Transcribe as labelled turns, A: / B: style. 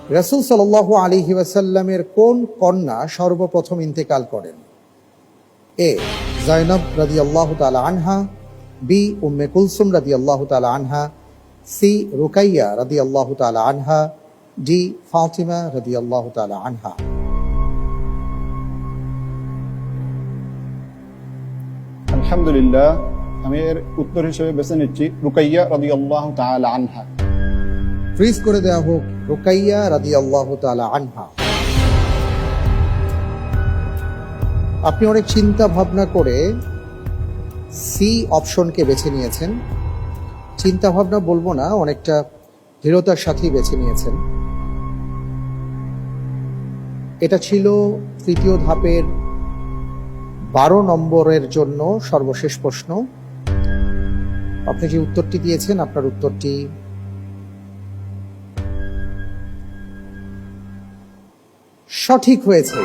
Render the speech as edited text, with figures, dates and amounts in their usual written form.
A: রাসূল সাল্লাল্লাহু আলাইহি ওয়াসাল্লামের কোন কন্যা সর্বপ্রথম ইন্তেকাল করেন? এ যায়নব রাদিয়াল্লাহু তাআলা আনহা, বি উম্মে কুলসুম রাদিয়াল্লাহু তাআলা আনহা, সি রুকাইয়া রাদিয়াল্লাহু তাআলা আনহা, ডি ফাতিমা রাদিয়াল্লাহু তাআলা আনহা।
B: আলহামদুলিল্লাহ, আমি এর উত্তর হিসেবে বেছে নিচ্ছি রুকাইয়া রাদিয়াল্লাহু তাআলা আনহা।
A: ফ্রিজ করে দেওয়া হোক রুকাইয়া রাদিয়াল্লাহু তাআলা আনহা। আপনি অনেক চিন্তা ভাবনা করে সি অপশনকে বেছে নিয়েছেন। চিন্তা ভাবনা বলবো না, অনেকটা দৃঢ়তার সাথেই বেছে নিয়েছেন। এটা ছিল তৃতীয় ধাপের 12 নম্বরের জন্য সর্বশেষ প্রশ্ন। আপনি যে উত্তরটি দিয়েছেন, আপনার উত্তরটি সঠিক হয়েছে।